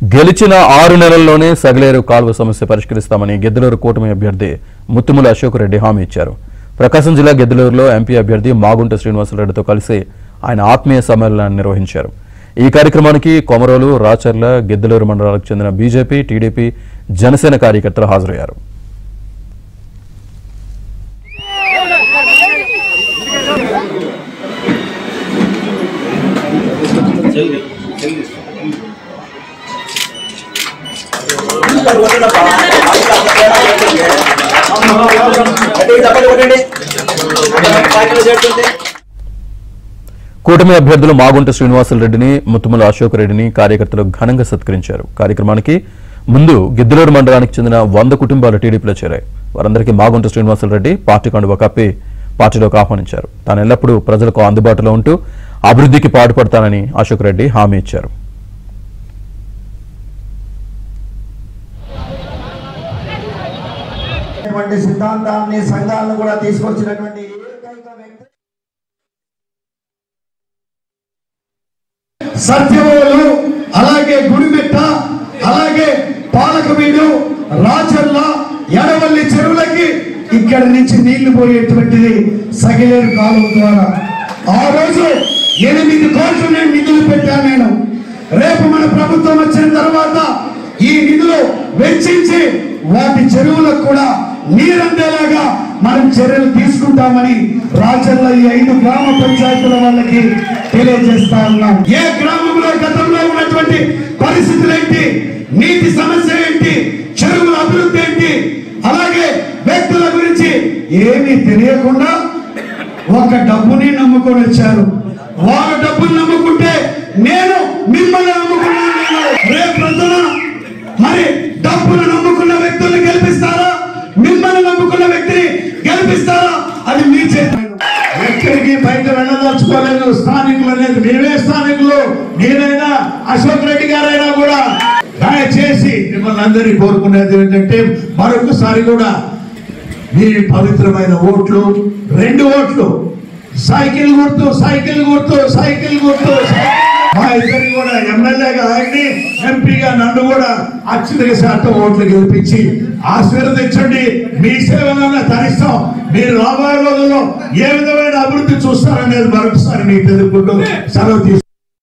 గెలిచిన 6 నెలల్లోనే సగలేరు కాలువ సమస్య పరిష్కరిస్తామని గెద్దలూరు కూటమి అభ్యర్థి ముత్తుముల అశోక్ రెడ్డి హామీ ఇచ్చారు. ప్రకాశం జిల్లా గెద్దలూరులో ఎంపీ అభ్యర్థి మాగుంట శ్రీనివాసరెడ్డితో కలిసి ఆయన ఆత్మీయ సమ్మేళనాన్ని నిర్వహించారు. ఈ కార్యక్రమానికి కొమరోలు, రాచర్ల, గెద్దలూరు మండలాలకు చెందిన బీజేపీ, టీడీపీ, జనసేన కార్యకర్తలు హాజరయ్యారు. కూటమి అభ్యర్థులు మాగుంట శ్రీనివాసరెడ్డిని, ముత్తుముల అశోక్ రెడ్డిని కార్యకర్తలు ఘనంగా సత్కరించారు. కార్యక్రమానికి ముందు గిద్దలూరు మండలానికి చెందిన 100 కుటుంబాలు టీడీపీలో చేరాయి. వారందరికీ మాగుంట శ్రీనివాసరెడ్డి పార్టీ కండువా కప్పి పార్టీలోకి ఆహ్వానించారు. తాను ఎల్లప్పుడూ ప్రజలకు అందుబాటులో ఉంటూ అభివృద్ధికి పాటుపడతానని అశోక్ రెడ్డి హామీ ఇచ్చారు. సిద్ధాంతాన్ని సంఘాలను కూడా తీసుకొచ్చినటువంటి ఏకైక వ్యక్తి సత్యవోలు, అలాగే గుడిమెట్ట, అలాగే పాలకవీడు, రాచర్ల, ఎడవల్లి చెరువులకి ఇక్కడి నుంచి నీళ్లు పోయేటువంటిది సగిలేరు కాలువ ద్వారా. ఆ రోజు 8 కోట్లు నేను నిధులు పెట్టాను. నేను రేపు మన ప్రభుత్వం వచ్చిన తర్వాత ఈ నిధులు వెచ్చించి వాటి చెరువులకు కూడా నీరందేలాగా మనం చర్యలు తీసుకుంటామని రాజర్ల ఈ 5 గ్రామ పంచాయతీల వాళ్ళకి తెలియజేస్తా ఉన్నాం. ఏ గ్రామంలో గతంలో ఉన్నటువంటి పరిస్థితులు ఏంటి, నీటి సమస్య ఏంటి, చెరువుల అభివృద్ధి ఏంటి, అలాగే వ్యక్తుల గురించి ఏమీ తెలియకుండా ఒక డబ్బుని నమ్ముకొని వచ్చారు. వాళ్ళ డబ్బులు నమ్ముకుంటే నేను మిమ్మల్ని నమ్ముకున్నాను. రేపు ప్రజల మరి డబ్బులు నమ్ముకున్న వ్యక్తుల్ని గెలిపిస్తారా, మిమ్మల్ని నమ్ముకున్న వ్యక్తిని గెలిపిస్తారా, అది మీ చేతి. ఎక్కడికి బయట వెళ్ళదలుచుకోలేదు. స్థానికులు అనేది మేమే స్థానికులు. నేనైనా అశోక్ రెడ్డి గారైనా కూడా దయచేసి మిమ్మల్ని అందరినీ కోరుకునేది ఏంటంటే మరొకసారి కూడా మీ పవిత్రమైన ఓట్లు, 2 ఓట్లు, సైకిల్ గుర్తు, సైకిల్ గుర్తు, సైకిల్ గుర్తు. మా ఇద్దరు కూడా ఎమ్మెల్యేగా ఆయన్ని, ఎంపీగా నన్ను కూడా అత్యధిక శాతం ఓట్లు గెలిపించి ఆశీర్వదించండి. మీ సేవలను తరిస్తాం. మీరు రాబోయే రోజుల్లో ఏ విధమైన అభివృద్ధి చూస్తారనేది మరొకసారి మీకు తెలుపుకుంటూ సెలవు తీసుకుంటాం.